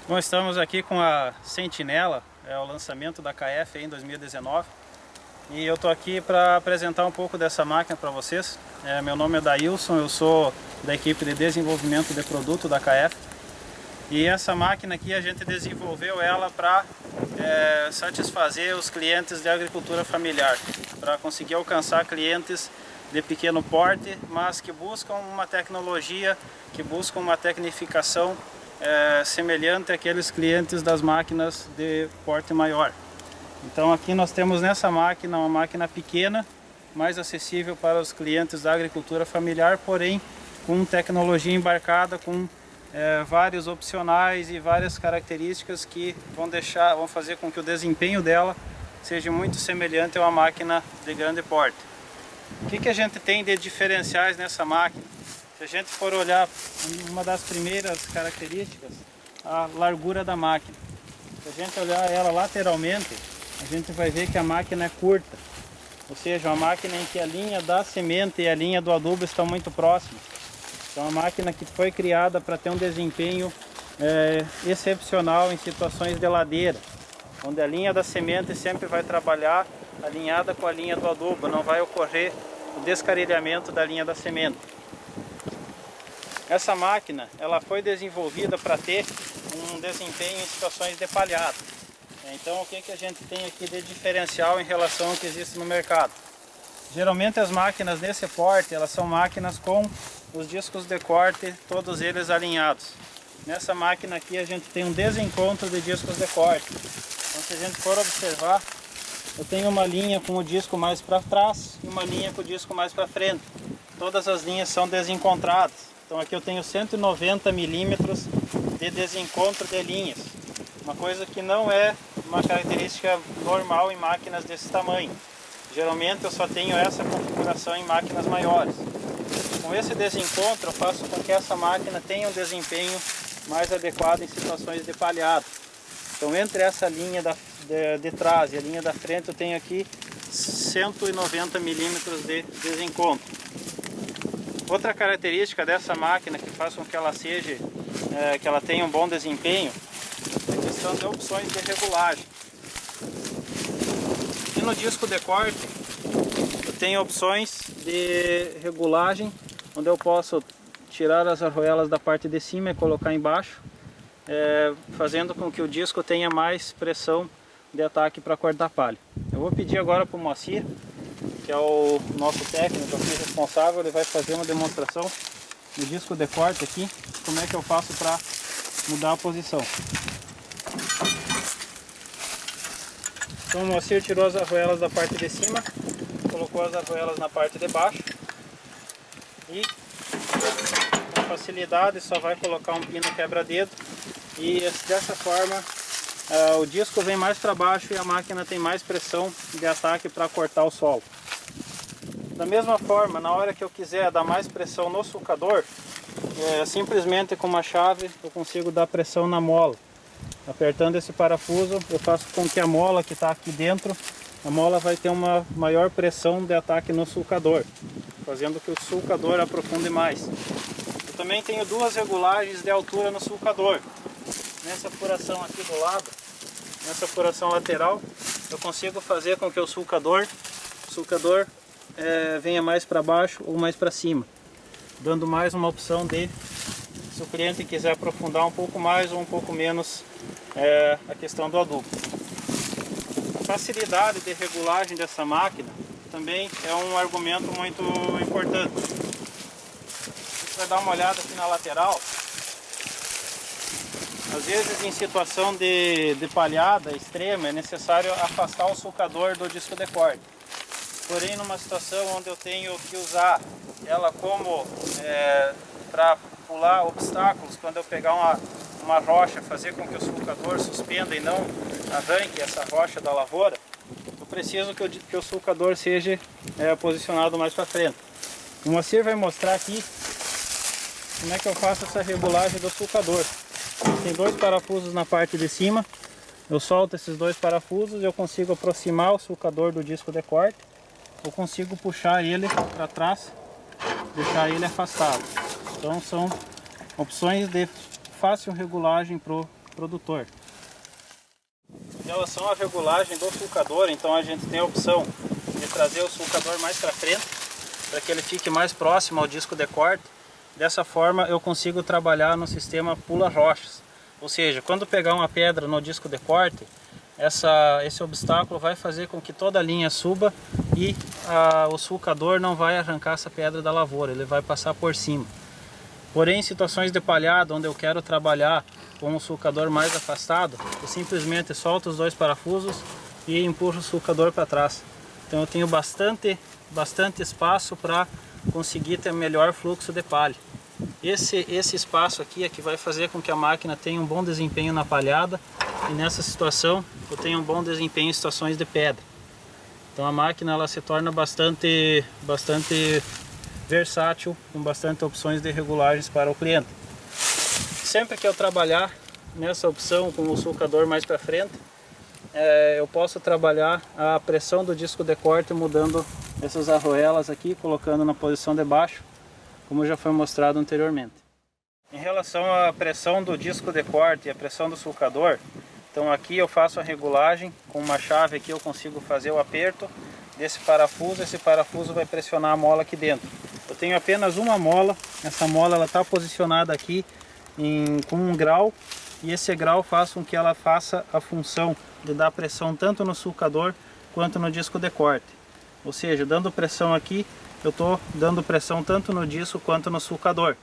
Bom, estamos aqui com a Sentinela, é o lançamento da KF em 2019. E eu estou aqui para apresentar um pouco dessa máquina para vocês. Meu nome é Dailson, eu sou da equipe de desenvolvimento de produto da KF. E essa máquina aqui a gente desenvolveu ela para satisfazer os clientes de agricultura familiar, para conseguir alcançar clientes de pequeno porte, mas que buscam uma tecnologia, que buscam uma tecnificação semelhante àqueles clientes das máquinas de porte maior. Então aqui nós temos nessa máquina uma máquina pequena, mais acessível para os clientes da agricultura familiar, porém com tecnologia embarcada, com vários opcionais e várias características que vão fazer com que o desempenho dela seja muito semelhante a uma máquina de grande porte. O que a gente tem de diferenciais nessa máquina? Se a gente for olhar uma das primeiras características, a largura da máquina. Se a gente olhar ela lateralmente, a gente vai ver que a máquina é curta, ou seja, uma máquina em que a linha da semente e a linha do adubo estão muito próximas. Então, uma máquina que foi criada para ter um desempenho excepcional em situações de ladeira, onde a linha da semente sempre vai trabalhar alinhada com a linha do adubo, não vai ocorrer o descarrilhamento da linha da semente. Essa máquina ela foi desenvolvida para ter um desempenho em situações de palhada. Então o que a gente tem aqui de diferencial em relação ao que existe no mercado? Geralmente as máquinas nesse porte, elas são máquinas com os discos de corte, todos eles alinhados. Nessa máquina aqui a gente tem um desencontro de discos de corte. Então se a gente for observar, eu tenho uma linha com o disco mais para trás e uma linha com o disco mais para frente. Todas as linhas são desencontradas. Então aqui eu tenho 190 milímetros de desencontro de linhas. Uma coisa que não é uma característica normal em máquinas desse tamanho. Geralmente eu só tenho essa configuração em máquinas maiores. Com esse desencontro eu faço com que essa máquina tenha um desempenho mais adequado em situações de palhado. Então entre essa linha de trás e a linha da frente eu tenho aqui 190 milímetros de desencontro. Outra característica dessa máquina que faz com que ela que ela tenha um bom desempenho é a questão de opções de regulagem. E no disco de corte eu tenho opções de regulagem, onde eu posso tirar as arruelas da parte de cima e colocar embaixo, fazendo com que o disco tenha mais pressão de ataque para cortar palha. Eu vou pedir agora para o Moacir, que é o nosso técnico aqui responsável, ele vai fazer uma demonstração do disco de corte aqui, como é que eu faço para mudar a posição. Então o Moacir tirou as arruelas da parte de cima, colocou as arruelas na parte de baixo e com facilidade só vai colocar um pino quebra-dedo e dessa forma o disco vem mais para baixo e a máquina tem mais pressão de ataque para cortar o solo. Da mesma forma, na hora que eu quiser dar mais pressão no sulcador, simplesmente com uma chave eu consigo dar pressão na mola. Apertando esse parafuso, eu faço com que a mola que está aqui dentro, a mola vai ter uma maior pressão de ataque no sulcador, fazendo que o sulcador aprofunde mais. Eu também tenho duas regulagens de altura no sulcador. Nessa furação aqui do lado, nessa furação lateral, eu consigo fazer com que o sulcador venha mais para baixo ou mais para cima, dando mais uma opção de, se o cliente quiser aprofundar um pouco mais ou um pouco menos a questão do adubo. A facilidade de regulagem dessa máquina também é um argumento muito importante. A gente vai dar uma olhada aqui na lateral. Às vezes em situação de palhada extrema é necessário afastar o sulcador do disco de corte. Porém, numa situação onde eu tenho que usar ela como para pular obstáculos, quando eu pegar uma rocha, fazer com que o sulcador suspenda e não arranque essa rocha da lavoura, eu preciso que o sulcador seja posicionado mais para frente. O Moacir vai mostrar aqui como é que eu faço essa regulagem do sulcador. Tem dois parafusos na parte de cima, eu solto esses dois parafusos e eu consigo aproximar o sulcador do disco de corte. Eu consigo puxar ele para trás, deixar ele afastado. Então são opções de fácil regulagem para o produtor. Em relação à regulagem do sulcador, então a gente tem a opção de trazer o sulcador mais para frente, para que ele fique mais próximo ao disco de corte. Dessa forma eu consigo trabalhar no sistema pula-rochas. Ou seja, quando pegar uma pedra no disco de corte, esse obstáculo vai fazer com que toda a linha suba e o sulcador não vai arrancar essa pedra da lavoura, ele vai passar por cima. Porém, em situações de palhada, onde eu quero trabalhar com um sulcador mais afastado, eu simplesmente solto os dois parafusos e empurro o sulcador para trás. Então eu tenho bastante espaço para conseguir ter melhor fluxo de palha. Esse espaço aqui é que vai fazer com que a máquina tenha um bom desempenho na palhada, e nessa situação eu tenho um bom desempenho em situações de pedra. Então a máquina ela se torna bastante versátil, com bastante opções de regulagens para o cliente. Sempre que eu trabalhar nessa opção com o sulcador mais para frente, eu posso trabalhar a pressão do disco de corte mudando essas arruelas aqui, colocando na posição de baixo, como já foi mostrado anteriormente. Em relação à pressão do disco de corte e a pressão do sulcador, então aqui eu faço a regulagem, com uma chave aqui eu consigo fazer o aperto desse parafuso, esse parafuso vai pressionar a mola aqui dentro. Eu tenho apenas uma mola, essa mola está posicionada aqui com 1 grau, e esse grau faz com que ela faça a função de dar pressão tanto no sulcador quanto no disco de corte. Ou seja, dando pressão aqui, eu estou dando pressão tanto no disco quanto no sulcador.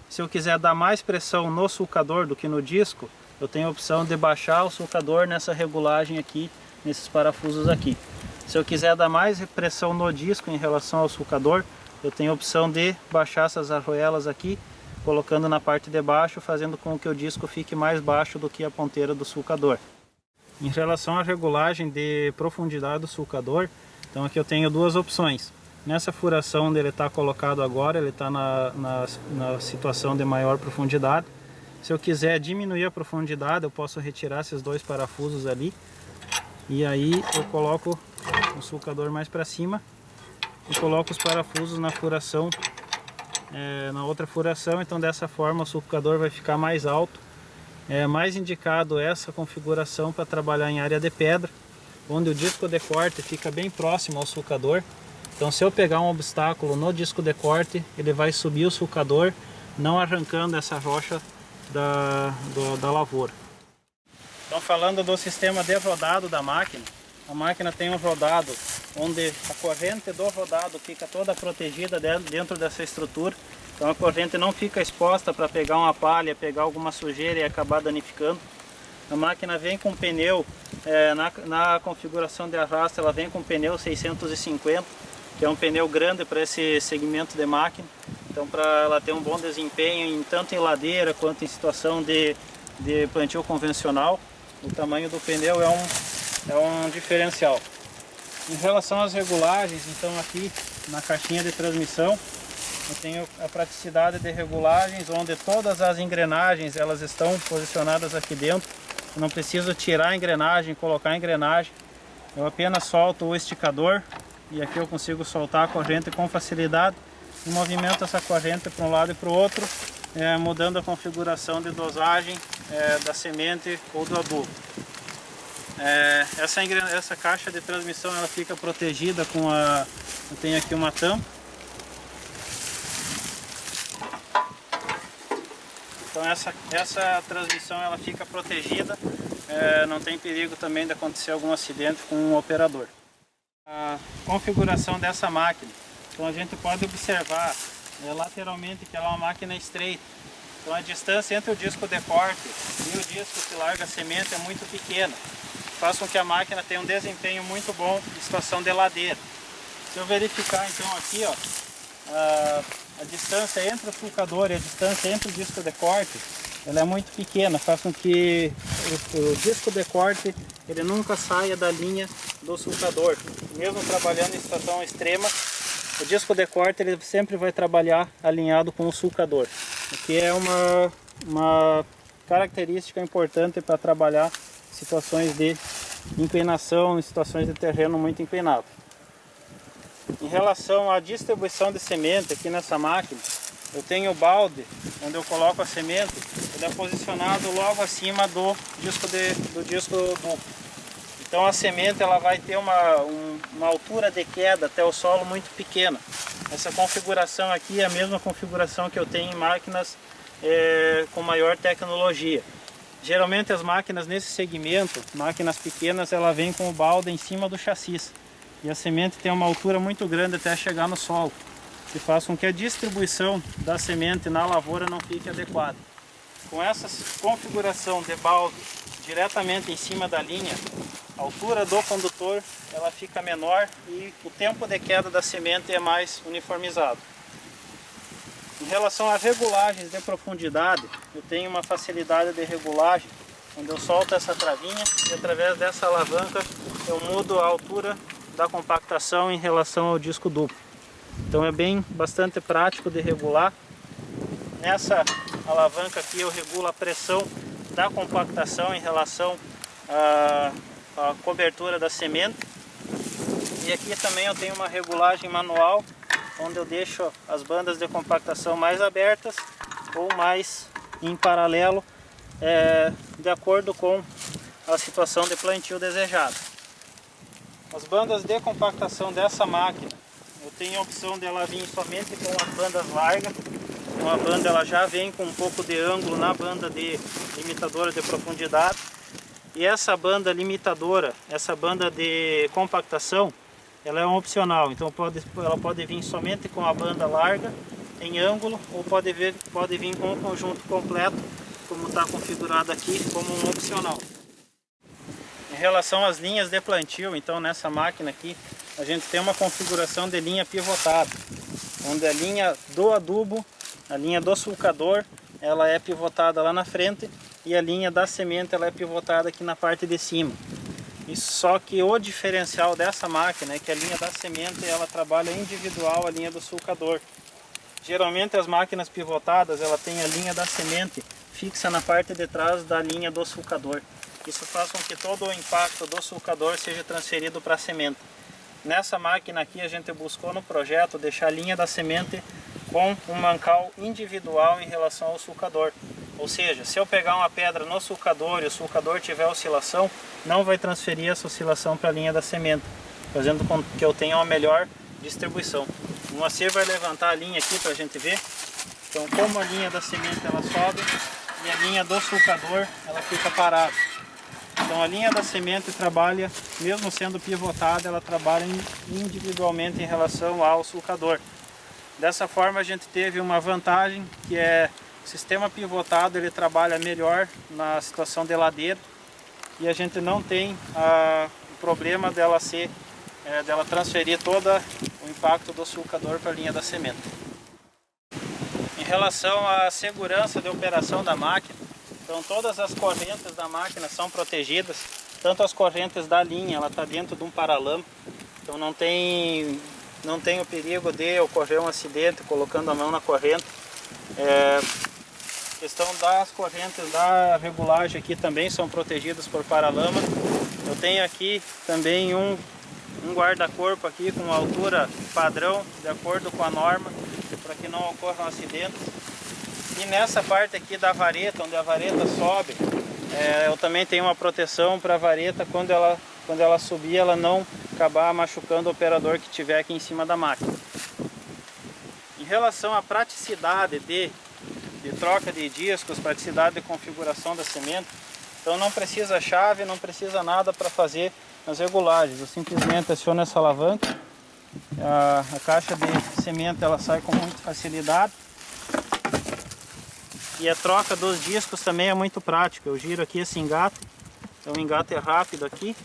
Se eu quiser dar mais pressão no sulcador do que no disco, eu tenho a opção de baixar o sulcador nessa regulagem aqui, nesses parafusos aqui. Se eu quiser dar mais pressão no disco em relação ao sulcador, eu tenho a opção de baixar essas arruelas aqui, colocando na parte de baixo, fazendo com que o disco fique mais baixo do que a ponteira do sulcador. Em relação à regulagem de profundidade do sulcador, então aqui eu tenho duas opções. Nessa furação onde ele está colocado agora, ele está na situação de maior profundidade. Se eu quiser diminuir a profundidade, eu posso retirar esses dois parafusos ali. E aí eu coloco o sulcador mais para cima e coloco os parafusos na furação, na outra furação. Então dessa forma o sulcador vai ficar mais alto. É mais indicado essa configuração para trabalhar em área de pedra, onde o disco de corte fica bem próximo ao sulcador. Então se eu pegar um obstáculo no disco de corte, ele vai subir o sulcador, não arrancando essa rocha da lavoura. Então falando do sistema de rodado da máquina, a máquina tem um rodado onde a corrente do rodado fica toda protegida dentro dessa estrutura. Então a corrente não fica exposta para pegar uma palha, pegar alguma sujeira e acabar danificando. A máquina vem com pneu, na configuração de arrasto ela vem com pneu 650, que é um pneu grande para esse segmento de máquina. Então para ela ter um bom desempenho tanto em ladeira quanto em situação de plantio convencional, o tamanho do pneu é um diferencial. Em relação às regulagens, então aqui na caixinha de transmissão eu tenho a praticidade de regulagens, onde todas as engrenagens elas estão posicionadas aqui dentro. Eu não preciso tirar a engrenagem, colocar a engrenagem. Eu apenas solto o esticador e aqui eu consigo soltar a corrente com facilidade e movimento essa corrente para um lado e para o outro, mudando a configuração de dosagem da semente ou do adubo. Essa caixa de transmissão ela fica protegida com eu tenho aqui uma tampa. Então essa transmissão ela fica protegida, não tem perigo também de acontecer algum acidente com o operador. A configuração dessa máquina, então a gente pode observar lateralmente que ela é uma máquina estreita. Então a distância entre o disco de corte e o disco que larga a semente é muito pequena. Faz com que a máquina tenha um desempenho muito bom em situação de ladeira. Se eu verificar então aqui, a distância entre o sulcador e a distância entre o disco de corte, ela é muito pequena, faz com que o disco de corte ele nunca saia da linha do sulcador. Mesmo trabalhando em situação extrema, o disco de corte ele sempre vai trabalhar alinhado com o sulcador, o que é uma característica importante para trabalhar situações de inclinação, em situações de terreno muito inclinado. Em relação à distribuição de semente aqui nessa máquina, eu tenho o balde onde eu coloco a semente, ele é posicionado logo acima do disco duplo. Então a semente ela vai ter uma altura de queda até o solo muito pequena. Essa configuração aqui é a mesma configuração que eu tenho em máquinas com maior tecnologia. Geralmente as máquinas nesse segmento, máquinas pequenas, ela vem com o balde em cima do chassi. E a semente tem uma altura muito grande até chegar no solo, que faz com que a distribuição da semente na lavoura não fique adequada. Com essa configuração de balde diretamente em cima da linha, a altura do condutor ela fica menor e o tempo de queda da semente é mais uniformizado. Em relação a regulagens de profundidade, eu tenho uma facilidade de regulagem, onde eu solto essa travinha e através dessa alavanca eu mudo a altura da compactação em relação ao disco duplo. Então é bastante prático de regular. Nessa alavanca aqui eu regulo a pressão da compactação em relação à cobertura da semente. E aqui também eu tenho uma regulagem manual, onde eu deixo as bandas de compactação mais abertas ou mais em paralelo, de acordo com a situação de plantio desejada. As bandas de compactação dessa máquina, eu tenho a opção dela vir somente com as bandas largas. Então a banda ela já vem com um pouco de ângulo na banda de limitadora de profundidade. E essa banda limitadora, essa banda de compactação, ela é um opcional. Então ela pode vir somente com a banda larga, em ângulo, ou pode vir com o conjunto completo, como está configurado aqui, como um opcional. Em relação às linhas de plantio, então nessa máquina aqui, a gente tem uma configuração de linha pivotada, onde a linha do adubo, a linha do sulcador, ela é pivotada lá na frente e a linha da semente ela é pivotada aqui na parte de cima. Só que o diferencial dessa máquina é que a linha da semente ela trabalha individual a linha do sulcador. Geralmente as máquinas pivotadas ela tem a linha da semente fixa na parte de trás da linha do sulcador. Isso faz com que todo o impacto do sulcador seja transferido para a semente. Nessa máquina aqui a gente buscou no projeto deixar a linha da semente com um mancal individual em relação ao sulcador. Ou seja, se eu pegar uma pedra no sulcador e o sulcador tiver oscilação, não vai transferir essa oscilação para a linha da semente, fazendo com que eu tenha uma melhor distribuição. O Moacir vai levantar a linha aqui para a gente ver. Então como a linha da semente ela sobe e a linha do sulcador ela fica parada. Então a linha da semente trabalha, mesmo sendo pivotada, ela trabalha individualmente em relação ao sulcador. Dessa forma a gente teve uma vantagem, que é o sistema pivotado ele trabalha melhor na situação de ladeira e a gente não tem o problema dela transferir todo o impacto do sulcador para a linha da semente. Em relação à segurança de operação da máquina, então todas as correntes da máquina são protegidas, tanto as correntes da linha, ela está dentro de um paralama, então não tem o perigo de ocorrer um acidente colocando a mão na corrente. Questão das correntes da regulagem aqui também são protegidas por paralama. Eu tenho aqui também um guarda-corpo aqui com altura padrão, de acordo com a norma, para que não ocorram acidentes. E nessa parte aqui da vareta, onde a vareta sobe, eu também tenho uma proteção para a vareta quando ela subir, ela não acabar machucando o operador que estiver aqui em cima da máquina. Em relação à praticidade de troca de discos, praticidade de configuração da semente, então não precisa chave, não precisa nada para fazer as regulagens. Eu simplesmente aciono essa alavanca, a caixa de semente ela sai com muita facilidade. E a troca dos discos também é muito prática. Eu giro aqui esse engate, então o engate é rápido aqui,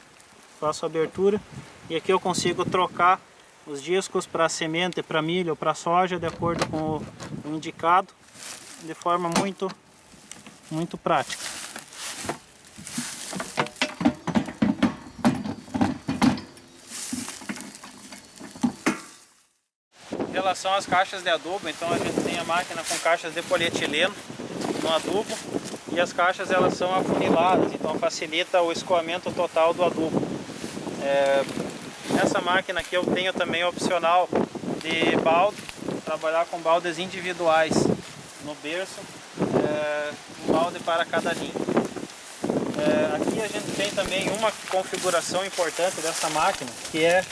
faço a abertura e aqui eu consigo trocar os discos para semente, para milho ou para soja, de acordo com o indicado, de forma muito prática. Em relação às caixas de adubo, então a gente tem a máquina com caixas de polietileno no adubo e as caixas elas são afuniladas, então facilita o escoamento total do adubo. Nessa máquina aqui eu tenho também opcional de balde trabalhar com baldes individuais no berço, um balde para cada linha. Aqui a gente tem também uma configuração importante dessa máquina, que é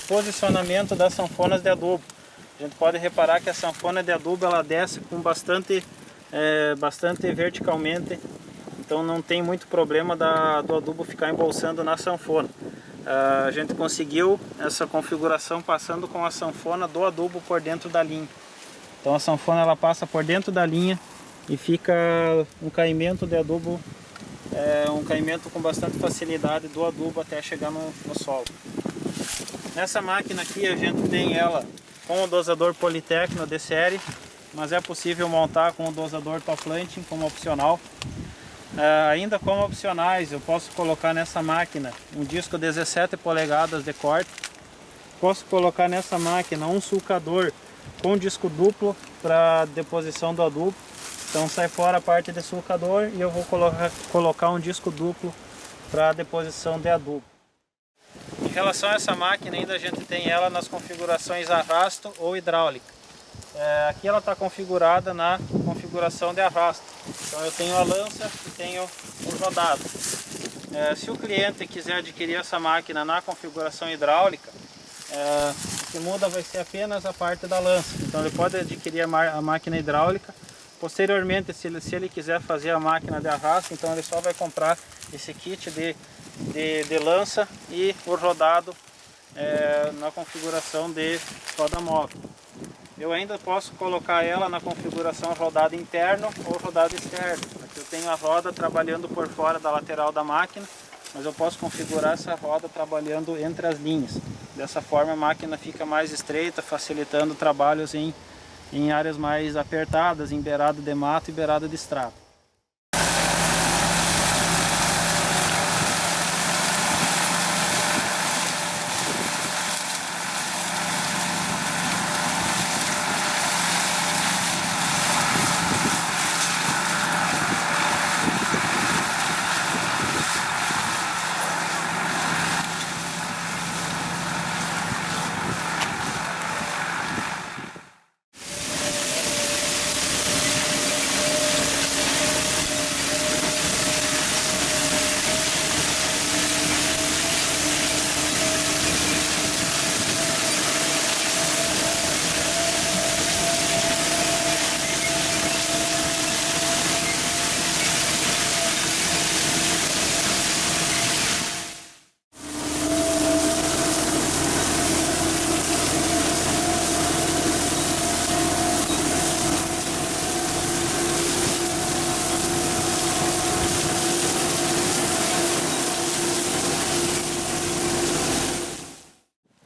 posicionamento das sanfonas de adubo. A gente pode reparar que a sanfona de adubo ela desce com bastante verticalmente, então não tem muito problema do adubo ficar embolsando na sanfona. A gente conseguiu essa configuração passando com a sanfona do adubo por dentro da linha. Então a sanfona ela passa por dentro da linha e fica um caimento de adubo, um caimento com bastante facilidade do adubo até chegar no solo. Nessa máquina aqui a gente tem ela com o dosador Polytechno de série, mas é possível montar com o dosador Top Launching como opcional. Ainda como opcionais eu posso colocar nessa máquina um disco 17 polegadas de corte, posso colocar nessa máquina um sulcador com disco duplo para deposição do adubo, então sai fora a parte de sulcador e eu vou colocar um disco duplo para deposição de adubo. Em relação a essa máquina ainda a gente tem ela nas configurações arrasto ou hidráulica. Aqui ela está configurada na configuração de arrasto, então eu tenho a lança e tenho o rodado. Se o cliente quiser adquirir essa máquina na configuração hidráulica, o que muda vai ser apenas a parte da lança, então ele pode adquirir a máquina hidráulica. Posteriormente, se ele quiser fazer a máquina de arrasto, então ele só vai comprar esse kit de lança e o rodado na configuração de roda móvel. Eu ainda posso colocar ela na configuração rodado interno ou rodado externo. Aqui eu tenho a roda trabalhando por fora da lateral da máquina, mas eu posso configurar essa roda trabalhando entre as linhas. Dessa forma a máquina fica mais estreita, facilitando trabalhos em áreas mais apertadas, em beirada de mato e beirada de estrada.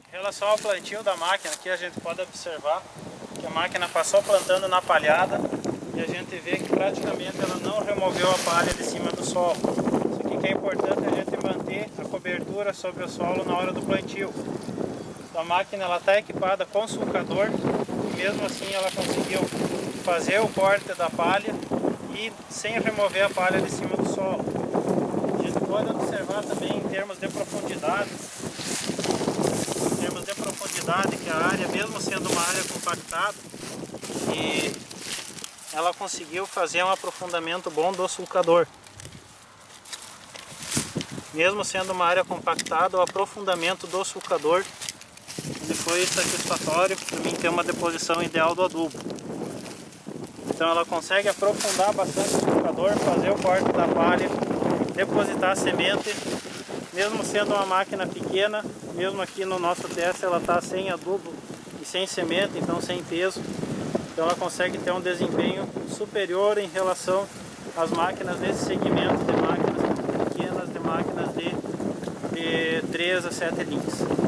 Em relação ao plantio da máquina, aqui a gente pode observar que a máquina passou plantando na palhada e a gente vê que praticamente ela não removeu a palha de cima do solo. Isso aqui que é importante a gente manter a cobertura sobre o solo na hora do plantio. A máquina está equipada com sulcador e mesmo assim ela conseguiu fazer o corte da palha e sem remover a palha de cima do solo. A gente pode observar também em termos de profundidade, que a área, mesmo sendo uma área compactada, e ela conseguiu fazer um aprofundamento bom do sulcador. Mesmo sendo uma área compactada, o aprofundamento do sulcador ele foi satisfatório para mim ter uma deposição ideal do adubo. Então ela consegue aprofundar bastante o sulcador, fazer o corte da palha, depositar a semente, mesmo sendo uma máquina pequena. Mesmo aqui no nosso teste ela está sem adubo e sem semente, então sem peso. Então ela consegue ter um desempenho superior em relação às máquinas nesse segmento de máquinas pequenas, de máquinas de 3 a 7 linhas.